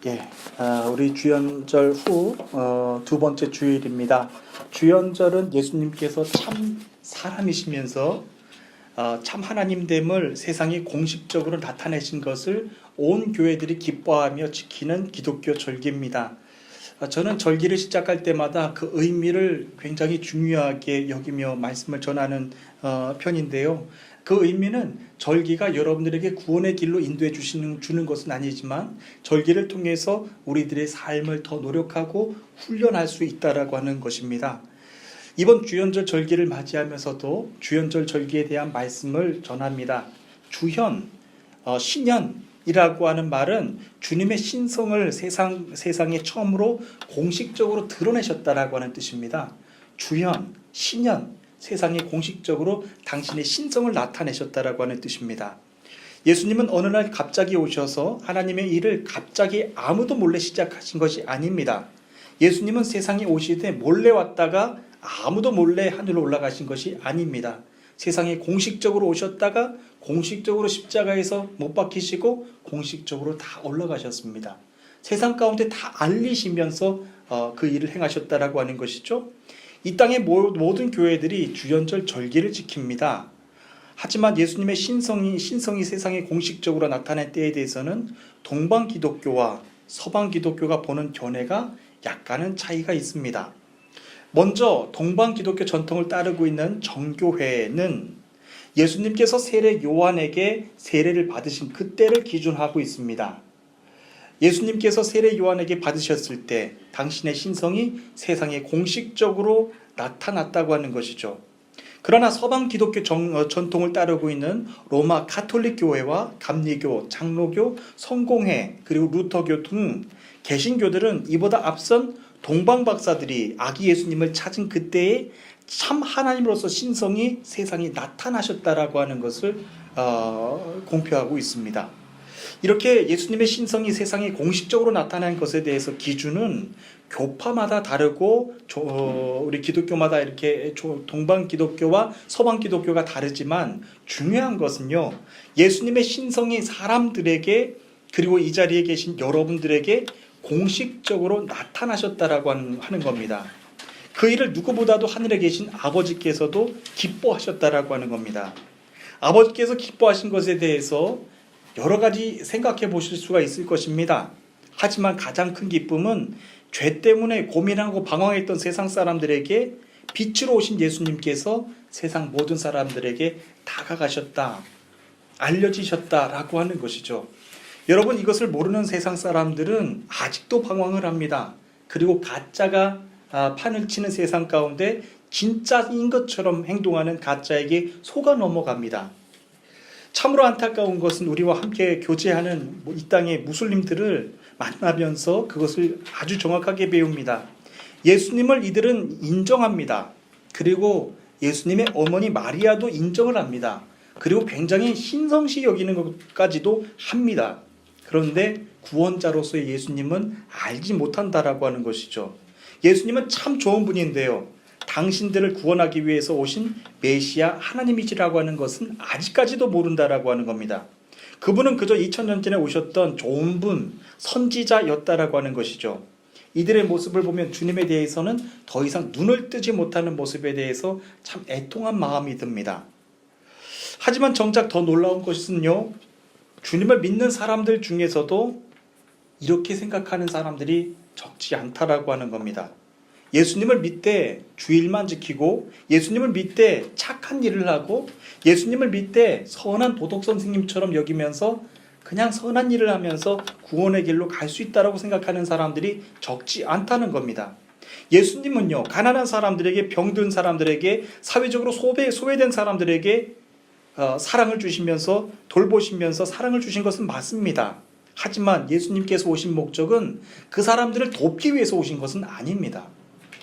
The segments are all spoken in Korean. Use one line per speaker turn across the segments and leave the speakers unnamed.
예, 우리 주연절 후 두 번째 주일입니다. 주연절은 예수님께서 참 사람이시면서 참 하나님됨을 세상에 공식적으로 나타내신 것을 온 교회들이 기뻐하며 지키는 기독교 절기입니다. 저는 절기를 시작할 때마다 그 의미를 굉장히 중요하게 여기며 말씀을 전하는 편인데요. 그 의미는 절기가 여러분들에게 구원의 길로 인도해 주는 것은 아니지만 절기를 통해서 우리들의 삶을 더 노력하고 훈련할 수 있다라고 하는 것입니다. 이번 주연절 절기를 맞이하면서도 주연절 절기에 대한 말씀을 전합니다. 주현, 신현이라고 하는 말은 주님의 신성을 세상에 처음으로 공식적으로 드러내셨다라고 하는 뜻입니다. 주현, 신현, 세상에 공식적으로 당신의 신성을 나타내셨다라고 하는 뜻입니다. 예수님은 어느 날 갑자기 오셔서 하나님의 일을 갑자기 아무도 몰래 시작하신 것이 아닙니다. 예수님은 세상에 오시되 몰래 왔다가 아무도 몰래 하늘로 올라가신 것이 아닙니다. 세상에 공식적으로 오셨다가 공식적으로 십자가에서 못 박히시고 공식적으로 다 올라가셨습니다. 세상 가운데 다 알리시면서 그 일을 행하셨다라고 하는 것이죠. 이 땅의 모든 교회들이 주연절 절기를 지킵니다. 하지만 예수님의 신성이 세상에 공식적으로 나타날 때에 대해서는 동방 기독교와 서방 기독교가 보는 견해가 약간은 차이가 있습니다. 먼저 동방 기독교 전통을 따르고 있는 정교회는 예수님께서 세례 요한에게 세례를 받으신 그때를 기준하고 있습니다. 예수님께서 세례 요한에게 받으셨을 때 당신의 신성이 세상에 공식적으로 나타났다고 하는 것이죠. 그러나 서방 기독교 전통을 따르고 있는 로마 가톨릭 교회와 감리교, 장로교, 성공회 그리고 루터교 등 개신교들은 이보다 앞선 동방 박사들이 아기 예수님을 찾은 그때에 참 하나님으로서 신성이 세상에 나타나셨다라고 하는 것을 공표하고 있습니다. 이렇게 예수님의 신성이 세상에 공식적으로 나타난 것에 대해서 기준은 교파마다 다르고 우리 기독교마다 이렇게 동방 기독교와 서방 기독교가 다르지만 중요한 것은요, 예수님의 신성이 사람들에게 그리고 이 자리에 계신 여러분들에게 공식적으로 나타나셨다라고 하는 겁니다. 그 일을 누구보다도 하늘에 계신 아버지께서도 기뻐하셨다라고 하는 겁니다. 아버지께서 기뻐하신 것에 대해서 여러 가지 생각해 보실 수가 있을 것입니다. 하지만 가장 큰 기쁨은 죄 때문에 고민하고 방황했던 세상 사람들에게 빛으로 오신 예수님께서 세상 모든 사람들에게 다가가셨다, 알려지셨다라고 하는 것이죠. 여러분, 이것을 모르는 세상 사람들은 아직도 방황을 합니다. 그리고 가짜가 판을 치는 세상 가운데 진짜인 것처럼 행동하는 가짜에게 속아 넘어갑니다. 참으로 안타까운 것은 우리와 함께 교제하는 이 땅의 무슬림들을 만나면서 그것을 아주 정확하게 배웁니다. 예수님을 이들은 인정합니다. 그리고 예수님의 어머니 마리아도 인정을 합니다. 그리고 굉장히 신성시 여기는 것까지도 합니다. 그런데 구원자로서의 예수님은 알지 못한다라고 하는 것이죠. 예수님은 참 좋은 분인데요, 당신들을 구원하기 위해서 오신 메시아 하나님이시라고 하는 것은 아직까지도 모른다라고 하는 겁니다. 그분은 그저 2000년 전에 오셨던 좋은 분, 선지자였다라고 하는 것이죠. 이들의 모습을 보면 주님에 대해서는 더 이상 눈을 뜨지 못하는 모습에 대해서 참 애통한 마음이 듭니다. 하지만 정작 더 놀라운 것은요, 주님을 믿는 사람들 중에서도 이렇게 생각하는 사람들이 적지 않다라고 하는 겁니다. 예수님을 믿되 주일만 지키고 예수님을 믿되 착한 일을 하고 예수님을 믿되 선한 도덕 선생님처럼 여기면서 그냥 선한 일을 하면서 구원의 길로 갈 수 있다라고 생각하는 사람들이 적지 않다는 겁니다. 예수님은요, 가난한 사람들에게, 병든 사람들에게, 사회적으로 소외된 사람들에게 사랑을 주시면서 돌보시면서 사랑을 주신 것은 맞습니다. 하지만 예수님께서 오신 목적은 그 사람들을 돕기 위해서 오신 것은 아닙니다.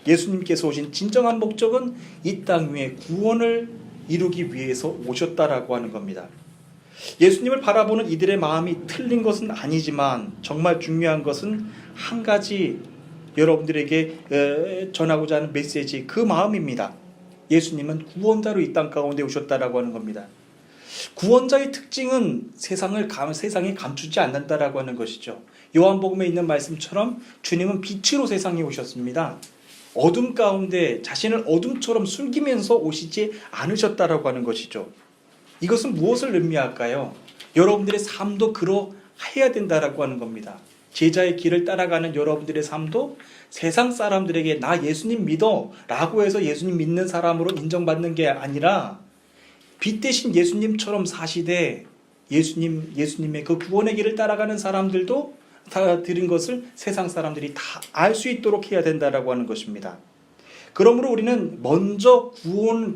예수님께서 오신 진정한 목적은 이 땅 위에 구원을 이루기 위해서 오셨다라고 하는 겁니다. 예수님을 바라보는 이들의 마음이 틀린 것은 아니지만 정말 중요한 것은 한 가지 여러분들에게 전하고자 하는 메시지, 그 마음입니다. 예수님은 구원자로 이 땅 가운데 오셨다라고 하는 겁니다. 구원자의 특징은 세상에 감추지 않는다라고 하는 것이죠. 요한복음에 있는 말씀처럼 주님은 빛으로 세상에 오셨습니다. 어둠 가운데 자신을 어둠처럼 숨기면서 오시지 않으셨다라고 하는 것이죠. 이것은 무엇을 의미할까요? 여러분들의 삶도 그러해야 된다라고 하는 겁니다. 제자의 길을 따라가는 여러분들의 삶도 세상 사람들에게 나 예수님 믿어 라고 해서 예수님 믿는 사람으로 인정받는 게 아니라 빛 대신 예수님처럼 사시되 예수님의 그 구원의 길을 따라가는 사람들도 다 드린 것을 세상 사람들이 다 알 수 있도록 해야 된다라고 하는 것입니다. 그러므로 우리는 먼저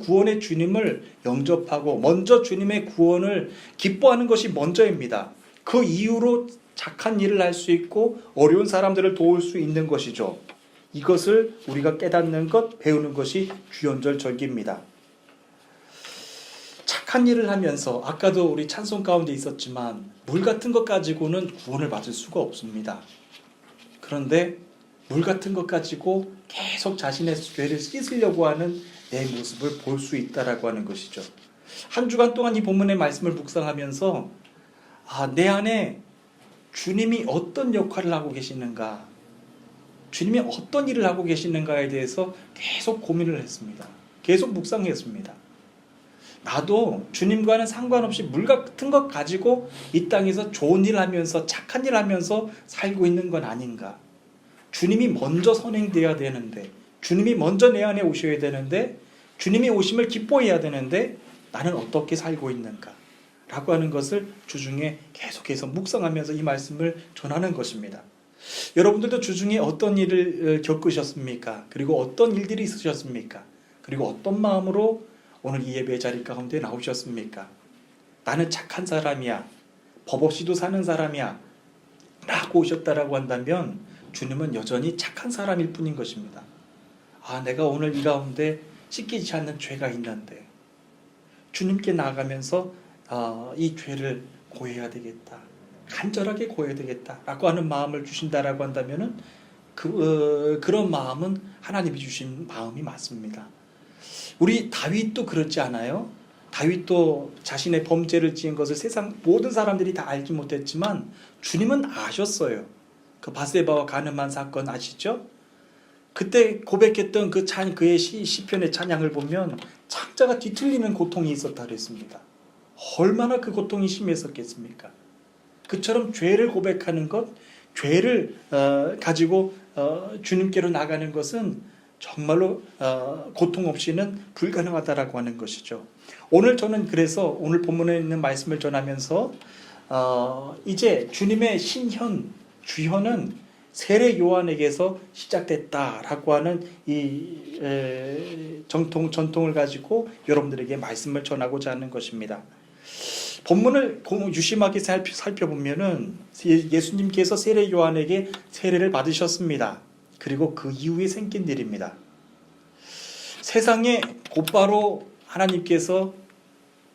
구원의 주님을 영접하고 먼저 주님의 구원을 기뻐하는 것이 먼저입니다. 그 이후로 착한 일을 할 수 있고 어려운 사람들을 도울 수 있는 것이죠. 이것을 우리가 깨닫는 것, 배우는 것이 주연절 절기입니다. 착한 일을 하면서 아까도 우리 찬송 가운데 있었지만 물 같은 것 가지고는 구원을 받을 수가 없습니다. 그런데 물 같은 것 가지고 계속 자신의 죄를 씻으려고 하는 내 모습을 볼 수 있다라고 하는 것이죠. 한 주간 동안 이 본문의 말씀을 묵상하면서 내 안에 주님이 어떤 역할을 하고 계시는가, 주님이 어떤 일을 하고 계시는가에 대해서 계속 고민을 했습니다. 계속 묵상했습니다. 나도 주님과는 상관없이 물 같은 것 가지고 이 땅에서 좋은 일 하면서 착한 일 하면서 살고 있는 건 아닌가. 주님이 먼저 선행되어야 되는데, 주님이 먼저 내 안에 오셔야 되는데, 주님이 오심을 기뻐해야 되는데 나는 어떻게 살고 있는가 라고 하는 것을 주중에 계속해서 묵상하면서 이 말씀을 전하는 것입니다. 여러분들도 주중에 어떤 일을 겪으셨습니까? 그리고 어떤 일들이 있으셨습니까? 그리고 어떤 마음으로 오늘 이 예배 자리 가운데 나오셨습니까? 나는 착한 사람이야, 법 없이도 사는 사람이야 라고 오셨다라고 한다면 주님은 여전히 착한 사람일 뿐인 것입니다. 내가 오늘 이 가운데 씻기지 않는 죄가 있는데 주님께 나아가면서 이 죄를 고해야 되겠다, 간절하게 고해야 되겠다 라고 하는 마음을 주신다라고 한다면 그런 마음은 하나님이 주신 마음이 맞습니다. 우리 다윗도 그렇지 않아요? 다윗도 자신의 범죄를 지은 것을 세상 모든 사람들이 다 알지 못했지만 주님은 아셨어요. 그 바세바와 가늠한 사건 아시죠? 그때 고백했던 그의 시편의 찬양을 보면 창자가 뒤틀리는 고통이 있었다 그랬습니다. 얼마나 그 고통이 심했었겠습니까? 그처럼 죄를 고백하는 것, 죄를 가지고 주님께로 나가는 것은 정말로 고통 없이는 불가능하다라고 하는 것이죠. 오늘 저는 그래서 오늘 본문에 있는 말씀을 전하면서 이제 주님의 주현은 세례 요한에게서 시작됐다라고 하는 이 전통을 가지고 여러분들에게 말씀을 전하고자 하는 것입니다. 본문을 유심하게 살펴보면은 예수님께서 세례 요한에게 세례를 받으셨습니다. 그리고 그 이후에 생긴 일입니다. 세상에 곧바로 하나님께서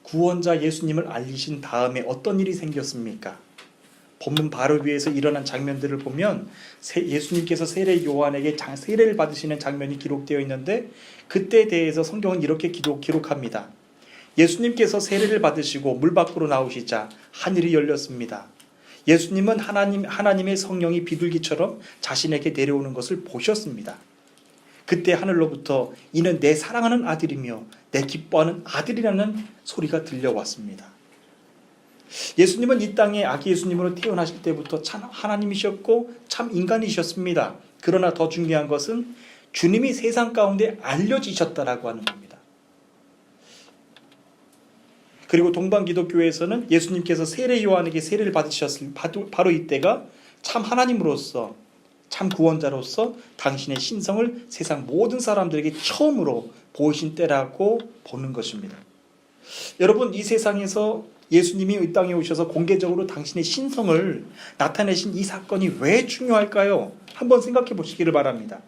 구원자 예수님을 알리신 다음에 어떤 일이 생겼습니까? 본문 바로 위에서 일어난 장면들을 보면 예수님께서 세례 요한에게 세례를 받으시는 장면이 기록되어 있는데 그때에 대해서 성경은 이렇게 기록합니다. 예수님께서 세례를 받으시고 물 밖으로 나오시자 하늘이 열렸습니다. 예수님은 하나님의 성령이 비둘기처럼 자신에게 내려오는 것을 보셨습니다. 그때 하늘로부터 이는 내 사랑하는 아들이며 내 기뻐하는 아들이라는 소리가 들려왔습니다. 예수님은 이 땅에 아기 예수님으로 태어나실 때부터 참 하나님이셨고 참 인간이셨습니다. 그러나 더 중요한 것은 주님이 세상 가운데 알려지셨다라고 하는 겁니다. 그리고 동방기독교에서는 예수님께서 세례 요한에게 세례를 받으셨을 바로 이때가 참 하나님으로서 참 구원자로서 당신의 신성을 세상 모든 사람들에게 처음으로 보이신 때라고 보는 것입니다. 여러분, 이 세상에서 예수님이 이 땅에 오셔서 공개적으로 당신의 신성을 나타내신 이 사건이 왜 중요할까요? 한번 생각해 보시기를 바랍니다.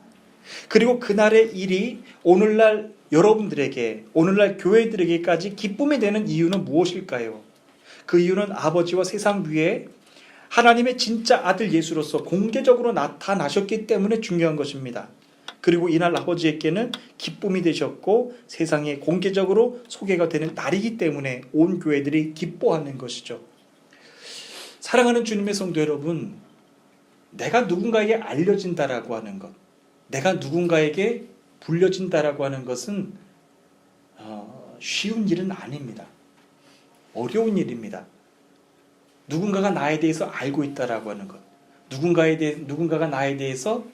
그리고 그날의 일이 오늘날 여러분들에게, 오늘날 교회들에게까지 기쁨이 되는 이유는 무엇일까요? 그 이유는 아버지와 세상 위에 하나님의 진짜 아들 예수로서 공개적으로 나타나셨기 때문에 중요한 것입니다. 그리고 이날 아버지에게는 기쁨이 되셨고 세상에 공개적으로 소개가 되는 날이기 때문에 온 교회들이 기뻐하는 것이죠. 사랑하는 주님의 성도 여러분, 내가 누군가에게 알려진다라고 하는 것, 내가 누군가에게 불려진다라고 하는 것은 쉬운 일은 아닙니다. 어려운 일입니다. 누군가가 나에 대해서 알고 있다라고 하는 것, 누군가가 나에 대해서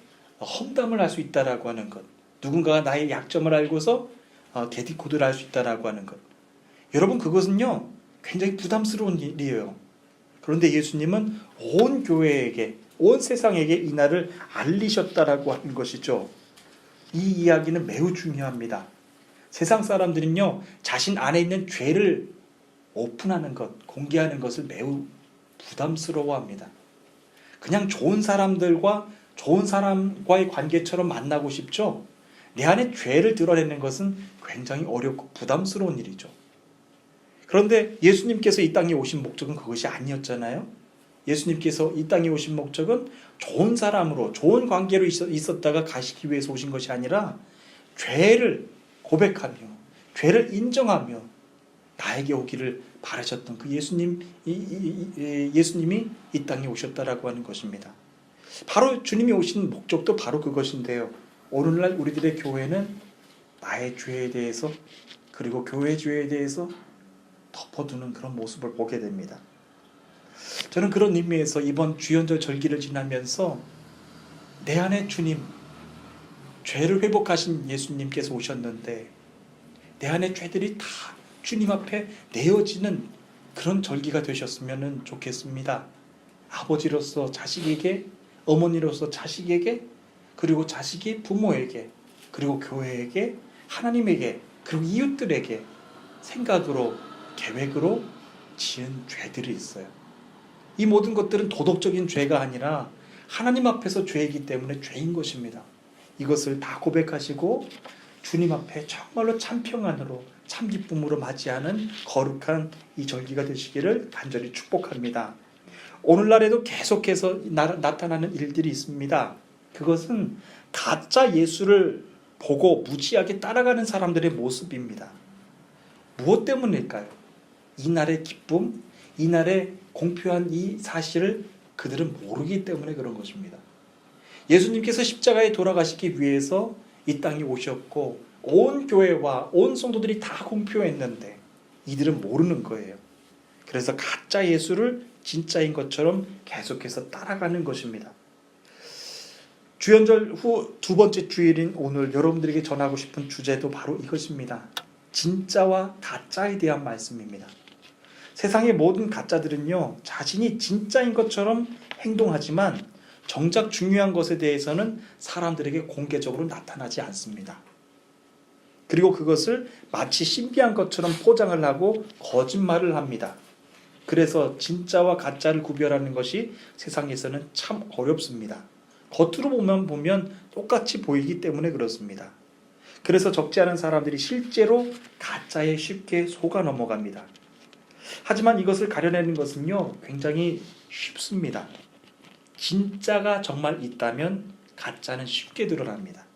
험담을 할 수 있다라고 하는 것, 누군가가 나의 약점을 알고서 데디코드를 할 수 있다라고 하는 것, 여러분 그것은요 굉장히 부담스러운 일이에요. 그런데 예수님은 온 교회에게, 온 세상에게 이 날을 알리셨다라고 하는 것이죠. 이 이야기는 매우 중요합니다. 세상 사람들은요 자신 안에 있는 죄를 오픈하는 것, 공개하는 것을 매우 부담스러워합니다. 그냥 좋은 사람과의 관계처럼 만나고 싶죠. 내 안에 죄를 드러내는 것은 굉장히 어렵고 부담스러운 일이죠. 그런데 예수님께서 이 땅에 오신 목적은 그것이 아니었잖아요. 예수님께서 이 땅에 오신 목적은 좋은 사람으로, 좋은 관계로 있었다가 가시기 위해서 오신 것이 아니라 죄를 고백하며 죄를 인정하며 나에게 오기를 바라셨던 그 예수님이 이 땅에 오셨다라고 하는 것입니다. 바로 주님이 오신 목적도 바로 그것인데요. 오늘날 우리들의 교회는 나의 죄에 대해서 그리고 교회 죄에 대해서 덮어두는 그런 모습을 보게 됩니다. 저는 그런 의미에서 이번 주연절 절기를 지나면서 내 안에 주님, 죄를 회복하신 예수님께서 오셨는데 내 안에 죄들이 다 주님 앞에 내어지는 그런 절기가 되셨으면 좋겠습니다. 아버지로서 자식에게, 어머니로서 자식에게, 그리고 자식이 부모에게, 그리고 교회에게, 하나님에게, 그리고 이웃들에게 생각으로, 계획으로 지은 죄들이 있어요. 이 모든 것들은 도덕적인 죄가 아니라 하나님 앞에서 죄이기 때문에 죄인 것입니다. 이것을 다 고백하시고 주님 앞에 정말로 참 평안으로, 참 기쁨으로 맞이하는 거룩한 이 절기가 되시기를 간절히 축복합니다. 오늘날에도 계속해서 나타나는 일들이 있습니다. 그것은 가짜 예수를 보고 무지하게 따라가는 사람들의 모습입니다. 무엇 때문일까요? 이날의 기쁨, 이날의 공표한 이 사실을 그들은 모르기 때문에 그런 것입니다. 예수님께서 십자가에 돌아가시기 위해서 이 땅에 오셨고 온 교회와 온 성도들이 다 공표했는데 이들은 모르는 거예요. 그래서 가짜 예수를 진짜인 것처럼 계속해서 따라가는 것입니다. 주연절 후 두 번째 주일인 오늘 여러분들에게 전하고 싶은 주제도 바로 이것입니다. 진짜와 가짜에 대한 말씀입니다. 세상의 모든 가짜들은요, 자신이 진짜인 것처럼 행동하지만 정작 중요한 것에 대해서는 사람들에게 공개적으로 나타나지 않습니다. 그리고 그것을 마치 신비한 것처럼 포장을 하고 거짓말을 합니다. 그래서 진짜와 가짜를 구별하는 것이 세상에서는 참 어렵습니다. 겉으로 보면 똑같이 보이기 때문에 그렇습니다. 그래서 적지 않은 사람들이 실제로 가짜에 쉽게 속아 넘어갑니다. 하지만 이것을 가려내는 것은요, 굉장히 쉽습니다. 진짜가 정말 있다면 가짜는 쉽게 드러납니다.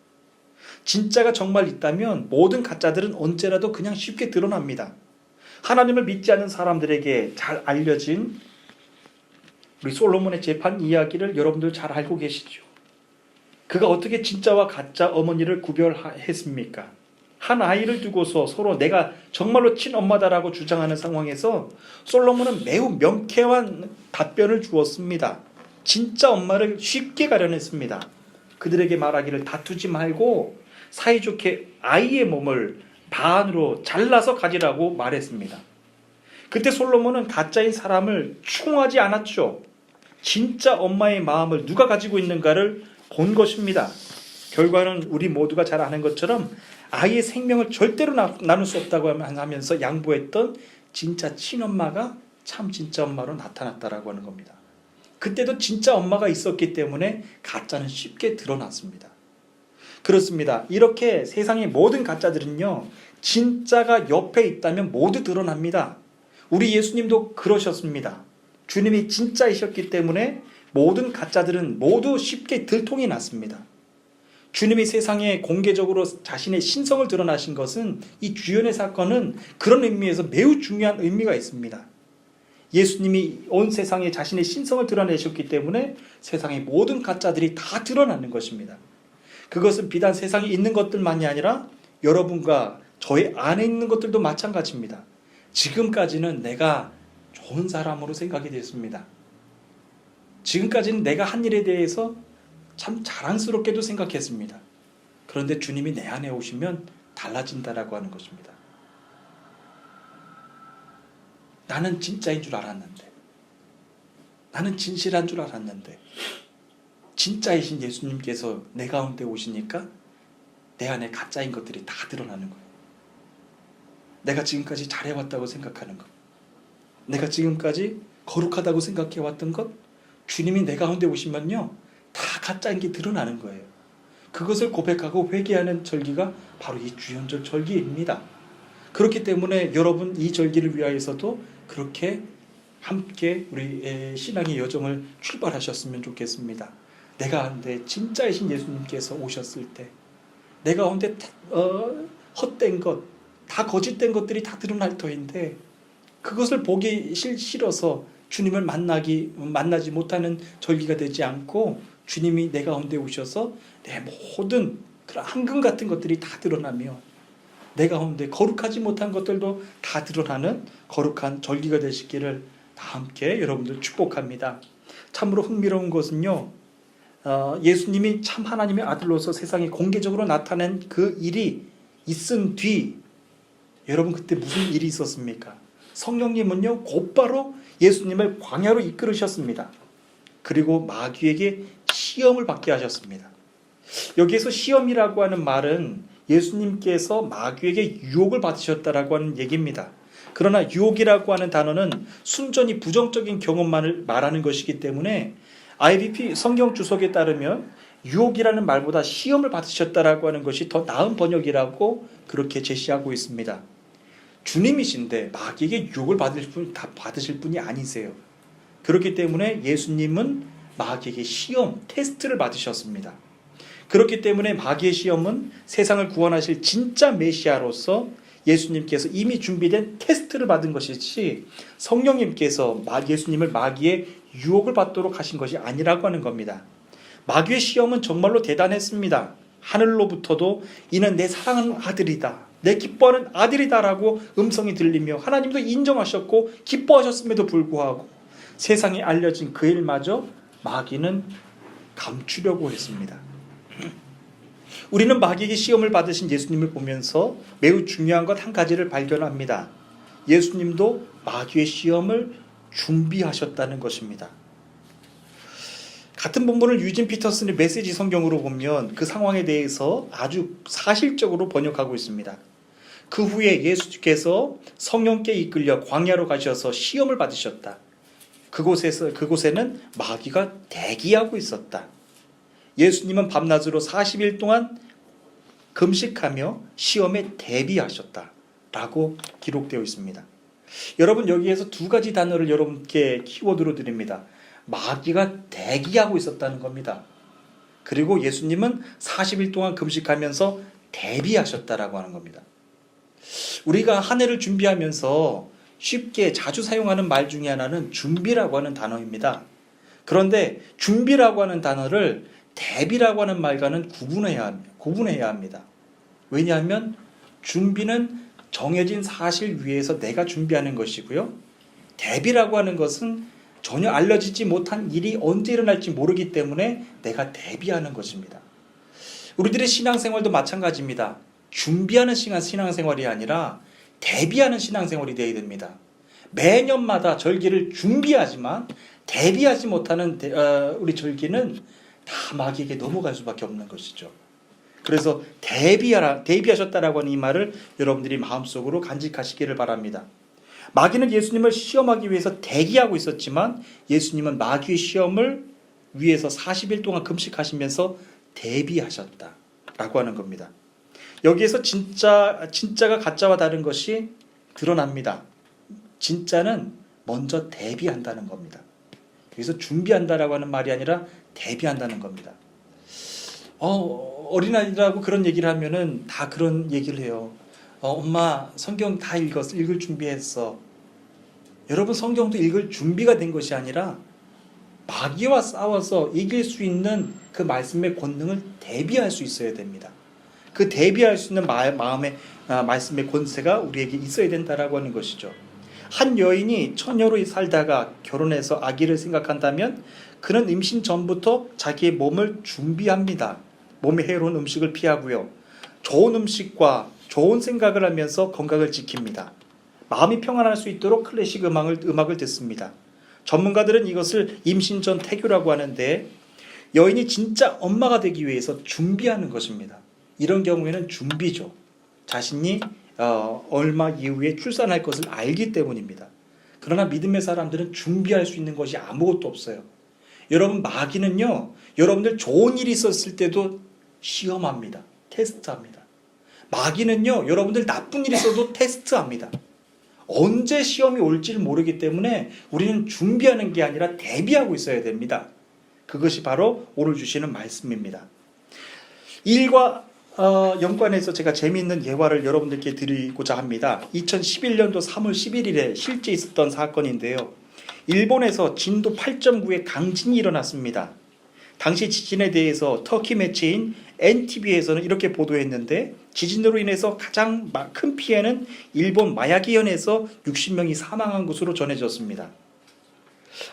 진짜가 정말 있다면 모든 가짜들은 언제라도 그냥 쉽게 드러납니다. 하나님을 믿지 않는 사람들에게 잘 알려진 우리 솔로몬의 재판 이야기를 여러분들 잘 알고 계시죠? 그가 어떻게 진짜와 가짜 어머니를 구별했습니까? 한 아이를 두고서 서로 내가 정말로 친엄마다라고 주장하는 상황에서 솔로몬은 매우 명쾌한 답변을 주었습니다. 진짜 엄마를 쉽게 가려냈습니다. 그들에게 말하기를 다투지 말고 사이좋게 아이의 몸을 반으로 잘라서 가지라고 말했습니다. 그때 솔로몬은 가짜인 사람을 추궁하지 않았죠. 진짜 엄마의 마음을 누가 가지고 있는가를 본 것입니다. 결과는 우리 모두가 잘 아는 것처럼 아이의 생명을 절대로 나눌 수 없다고 하면서 양보했던 진짜 친엄마가 참 진짜 엄마로 나타났다라고 하는 겁니다. 그때도 진짜 엄마가 있었기 때문에 가짜는 쉽게 드러났습니다. 그렇습니다. 이렇게 세상의 모든 가짜들은요, 진짜가 옆에 있다면 모두 드러납니다. 우리 예수님도 그러셨습니다. 주님이 진짜이셨기 때문에 모든 가짜들은 모두 쉽게 들통이 났습니다. 주님이 세상에 공개적으로 자신의 신성을 드러나신 것은 이 주연의 사건은 그런 의미에서 매우 중요한 의미가 있습니다. 예수님이 온 세상에 자신의 신성을 드러내셨기 때문에 세상의 모든 가짜들이 다 드러나는 것입니다. 그것은 비단 세상에 있는 것들만이 아니라 여러분과 저의 안에 있는 것들도 마찬가지입니다. 지금까지는 내가 좋은 사람으로 생각이 됐습니다. 지금까지는 내가 한 일에 대해서 참 자랑스럽게도 생각했습니다. 그런데 주님이 내 안에 오시면 달라진다라고 하는 것입니다. 나는 진짜인 줄 알았는데, 나는 진실한 줄 알았는데, 진짜이신 예수님께서 내 가운데 오시니까 내 안에 가짜인 것들이 다 드러나는 거예요. 내가 지금까지 잘해왔다고 생각하는 것, 내가 지금까지 거룩하다고 생각해왔던 것, 주님이 내 가운데 오시면요 다 가짜인 게 드러나는 거예요. 그것을 고백하고 회개하는 절기가 바로 이 주연절 절기입니다. 그렇기 때문에 여러분 이 절기를 위하여서도 그렇게 함께 우리 신앙의 여정을 출발하셨으면 좋겠습니다. 내 가운데 진짜이신 예수님께서 오셨을 때 내 가운데 헛된 것, 다 거짓된 것들이 다 드러날 터인데 그것을 보기 싫어서 주님을 만나지 못하는 절기가 되지 않고 주님이 내 가운데 오셔서 내 모든 그런 황금 같은 것들이 다 드러나며 내 가운데 거룩하지 못한 것들도 다 드러나는 거룩한 절기가 되시기를 다 함께 여러분들 축복합니다. 참으로 흥미로운 것은요, 예수님이 참 하나님의 아들로서 세상에 공개적으로 나타낸 그 일이 있은 뒤 여러분 그때 무슨 일이 있었습니까? 성령님은요 곧바로 예수님을 광야로 이끌으셨습니다. 그리고 마귀에게 시험을 받게 하셨습니다. 여기에서 시험이라고 하는 말은 예수님께서 마귀에게 유혹을 받으셨다라고 하는 얘기입니다. 그러나 유혹이라고 하는 단어는 순전히 부정적인 경험만을 말하는 것이기 때문에 IBP 성경 주석에 따르면 유혹이라는 말보다 시험을 받으셨다라고 하는 것이 더 나은 번역이라고 그렇게 제시하고 있습니다. 주님이신데 마귀에게 유혹을 받으실 분이 아니세요. 그렇기 때문에 예수님은 마귀에게 시험, 테스트를 받으셨습니다. 그렇기 때문에 마귀의 시험은 세상을 구원하실 진짜 메시아로서 예수님께서 이미 준비된 테스트를 받은 것이지 성령님께서 예수님을 마귀의 유혹을 받도록 하신 것이 아니라고 하는 겁니다. 마귀의 시험은 정말로 대단했습니다. 하늘로부터도 이는 내 사랑하는 아들이다, 내 기뻐하는 아들이다라고 음성이 들리며 하나님도 인정하셨고 기뻐하셨음에도 불구하고 세상에 알려진 그 일마저 마귀는 감추려고 했습니다. 우리는 마귀에게 시험을 받으신 예수님을 보면서 매우 중요한 것 한 가지를 발견합니다. 예수님도 마귀의 시험을 준비하셨다는 것입니다. 같은 본문을 유진 피터슨의 메시지 성경으로 보면 그 상황에 대해서 아주 사실적으로 번역하고 있습니다. 그 후에 예수께서 성령께 이끌려 광야로 가셔서 시험을 받으셨다. 그곳에는 마귀가 대기하고 있었다. 예수님은 밤낮으로 40일 동안 금식하며 시험에 대비하셨다라고 기록되어 있습니다. 여러분 여기에서 두 가지 단어를 여러분께 키워드로 드립니다. 마귀가 대기하고 있었다는 겁니다. 그리고 예수님은 40일 동안 금식하면서 대비하셨다라고 하는 겁니다. 우리가 한 해를 준비하면서 쉽게 자주 사용하는 말 중에 하나는 준비라고 하는 단어입니다. 그런데 준비라고 하는 단어를 대비라고 하는 말과는 구분해야 합니다. 왜냐하면 준비는 정해진 사실 위에서 내가 준비하는 것이고요. 대비라고 하는 것은 전혀 알려지지 못한 일이 언제 일어날지 모르기 때문에 내가 대비하는 것입니다. 우리들의 신앙생활도 마찬가지입니다. 준비하는 신앙생활이 아니라 대비하는 신앙생활이 되어야 됩니다. 매년마다 절기를 준비하지만 대비하지 못하는 우리 절기는 다 마귀에게 넘어갈 수밖에 없는 것이죠. 그래서 대비하셨다라고 하는 이 말을 여러분들이 마음속으로 간직하시기를 바랍니다. 마귀는 예수님을 시험하기 위해서 대기하고 있었지만 예수님은 마귀의 시험을 위해서 40일 동안 금식하시면서 대비하셨다라고 하는 겁니다. 여기에서 진짜가 가짜와 다른 것이 드러납니다. 진짜는 먼저 대비한다는 겁니다. 여기서 준비한다라고 하는 말이 아니라 대비한다는 겁니다. 어린아이라고 그런 얘기를 하면은 다 그런 얘기를 해요. 엄마 성경 다 읽었어. 읽을 준비했어. 여러분, 성경도 읽을 준비가 된 것이 아니라 마귀와 싸워서 이길 수 있는 그 말씀의 권능을 대비할 수 있어야 됩니다. 그 대비할 수 있는 말씀의 권세가 우리에게 있어야 된다라고 하는 것이죠. 한 여인이 처녀로 살다가 결혼해서 아기를 생각한다면 그는 임신 전부터 자기의 몸을 준비합니다. 몸에 해로운 음식을 피하고요. 좋은 음식과 좋은 생각을 하면서 건강을 지킵니다. 마음이 평안할 수 있도록 클래식 음악을 듣습니다. 전문가들은 이것을 임신 전 태교라고 하는데, 여인이 진짜 엄마가 되기 위해서 준비하는 것입니다. 이런 경우에는 준비죠. 자신이 얼마 이후에 출산할 것을 알기 때문입니다. 그러나 믿음의 사람들은 준비할 수 있는 것이 아무것도 없어요. 여러분, 마귀는요, 여러분들 좋은 일이 있었을 때도 시험합니다. 테스트합니다. 마귀는요, 여러분들 나쁜 일이 있어도 테스트합니다. 언제 시험이 올지를 모르기 때문에 우리는 준비하는 게 아니라 대비하고 있어야 됩니다. 그것이 바로 오늘 주시는 말씀입니다. 일과 연관해서 제가 재미있는 예화를 여러분들께 드리고자 합니다. 2011년도 3월 11일에 실제 있었던 사건인데요. 일본에서 진도 8.9의 강진이 일어났습니다. 당시 지진에 대해서 터키 매체인 NTV에서는 이렇게 보도했는데, 지진으로 인해서 가장 큰 피해는 일본 마야기현에서 60명이 사망한 것으로 전해졌습니다.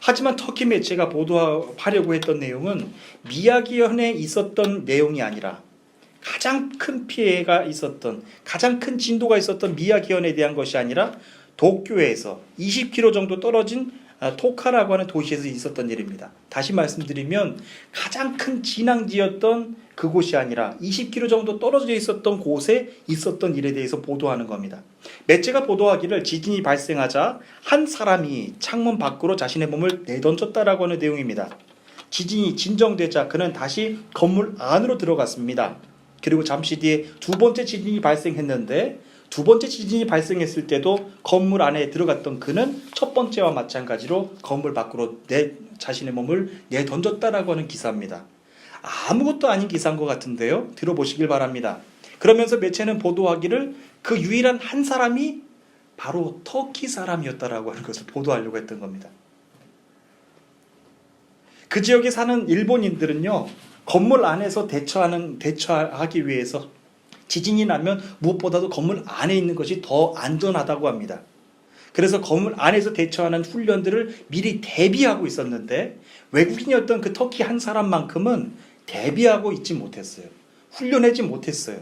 하지만 터키 매체가 보도하려고 했던 내용은 미야기현에 있었던 내용이 아니라 가장 큰 피해가 있었던, 가장 큰 진도가 있었던 미야기현에 대한 것이 아니라 도쿄에서 20km 정도 떨어진 토카라고 하는 도시에서 있었던 일입니다. 다시 말씀드리면 가장 큰 진앙지였던 그곳이 아니라 20km 정도 떨어져 있었던 곳에 있었던 일에 대해서 보도하는 겁니다. 매체가 보도하기를 지진이 발생하자 한 사람이 창문 밖으로 자신의 몸을 내던졌다라고 하는 내용입니다. 지진이 진정되자 그는 다시 건물 안으로 들어갔습니다. 그리고 잠시 뒤에 두 번째 지진이 발생했는데, 두 번째 지진이 발생했을 때도 건물 안에 들어갔던 그는 첫 번째와 마찬가지로 건물 밖으로 자신의 몸을 내던졌다라고 하는 기사입니다. 아무것도 아닌 기사인 것 같은데요. 들어보시길 바랍니다. 그러면서 매체는 보도하기를 그 유일한 한 사람이 바로 터키 사람이었다라고 하는 것을 보도하려고 했던 겁니다. 그 지역에 사는 일본인들은요, 건물 안에서 대처하기 위해서 지진이 나면 무엇보다도 건물 안에 있는 것이 더 안전하다고 합니다. 그래서 건물 안에서 대처하는 훈련들을 미리 대비하고 있었는데, 외국인이었던 그 터키 한 사람만큼은 대비하고 있지 못했어요. 훈련하지 못했어요.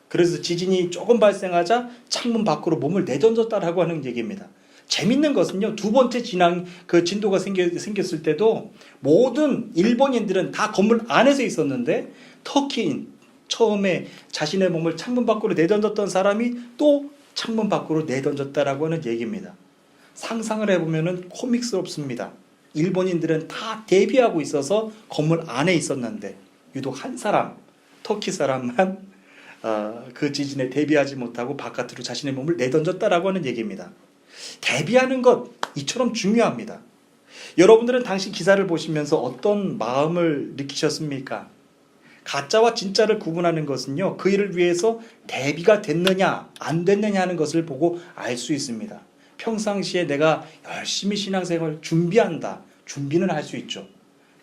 그래서 지진이 조금 발생하자 창문 밖으로 몸을 내던졌다라고 하는 얘기입니다. 재밌는 것은요, 두 번째 진도가 생겼을 때도 모든 일본인들은 다 건물 안에서 있었는데, 터키인, 처음에 자신의 몸을 창문 밖으로 내던졌던 사람이 또 창문 밖으로 내던졌다라고 하는 얘기입니다. 상상을 해보면 코믹스럽습니다. 일본인들은 다 대비하고 있어서 건물 안에 있었는데, 유독 한 사람, 터키 사람만 그 지진에 대비하지 못하고 바깥으로 자신의 몸을 내던졌다라고 하는 얘기입니다. 대비하는 것, 이처럼 중요합니다. 여러분들은 당시 기사를 보시면서 어떤 마음을 느끼셨습니까? 가짜와 진짜를 구분하는 것은요, 그 일을 위해서 대비가 됐느냐 안 됐느냐 하는 것을 보고 알 수 있습니다. 평상시에 내가 열심히 신앙생활을 준비한다, 준비는 할 수 있죠.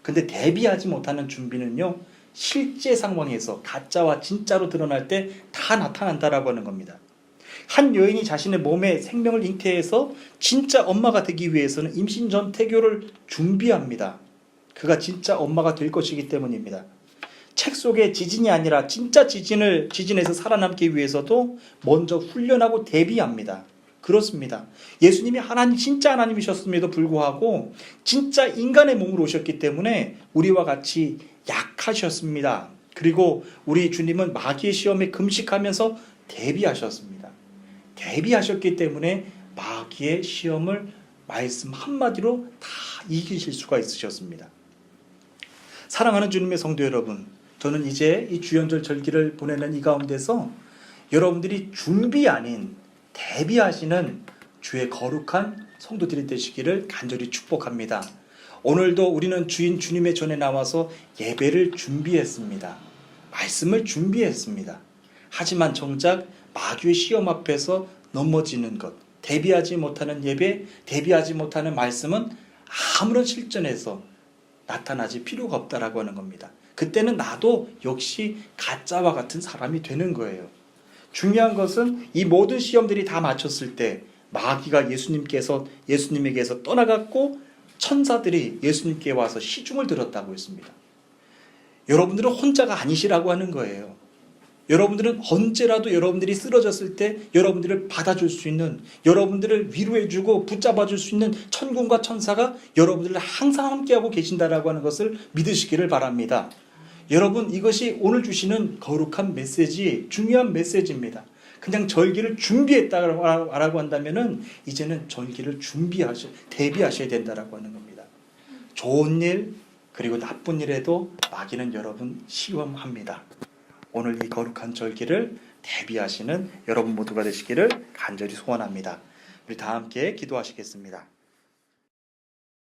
근데 대비하지 못하는 준비는요, 실제 상황에서 가짜와 진짜로 드러날 때 다 나타난다라고 하는 겁니다. 한 여인이 자신의 몸에 생명을 잉태해서 진짜 엄마가 되기 위해서는 임신 전 태교를 준비합니다. 그가 진짜 엄마가 될 것이기 때문입니다. 책 속에 지진이 아니라 진짜 지진에서 살아남기 위해서도 먼저 훈련하고 대비합니다. 그렇습니다. 예수님이 진짜 하나님이셨음에도 불구하고 진짜 인간의 몸으로 오셨기 때문에 우리와 같이 약하셨습니다. 그리고 우리 주님은 마귀의 시험에 금식하면서 대비하셨습니다. 대비하셨기 때문에 마귀의 시험을 말씀 한마디로 다 이기실 수가 있으셨습니다. 사랑하는 주님의 성도 여러분, 저는 이제 이 주연절 절기를 보내는 이 가운데서 여러분들이 준비 아닌 대비하시는 주의 거룩한 성도들이 되시기를 간절히 축복합니다. 오늘도 우리는 주님의 전에 나와서 예배를 준비했습니다. 말씀을 준비했습니다. 하지만 정작 마귀의 시험 앞에서 넘어지는 것, 대비하지 못하는 예배, 대비하지 못하는 말씀은 아무런 실전에서 나타나지 필요가 없다라고 하는 겁니다. 그때는 나도 역시 가짜와 같은 사람이 되는 거예요. 중요한 것은 이 모든 시험들이 다 마쳤을 때 마귀가 예수님에게서 떠나갔고 천사들이 예수님께 와서 시중을 들었다고 했습니다. 여러분들은 혼자가 아니시라고 하는 거예요. 여러분들은 언제라도 여러분들이 쓰러졌을 때 여러분들을 받아줄 수 있는, 여러분들을 위로해주고 붙잡아줄 수 있는 천군과 천사가 여러분들을 항상 함께하고 계신다라고 하는 것을 믿으시기를 바랍니다. 여러분, 이것이 오늘 주시는 거룩한 메시지, 중요한 메시지입니다. 그냥 절기를 준비했다라고 한다면은 이제는 절기를 대비하셔야 된다라고 하는 겁니다. 좋은 일 그리고 나쁜 일에도 마귀는 여러분 시험합니다. 오늘 이 거룩한 절기를 대비하시는 여러분 모두가 되시기를 간절히 소원합니다. 우리 다 함께 기도하시겠습니다.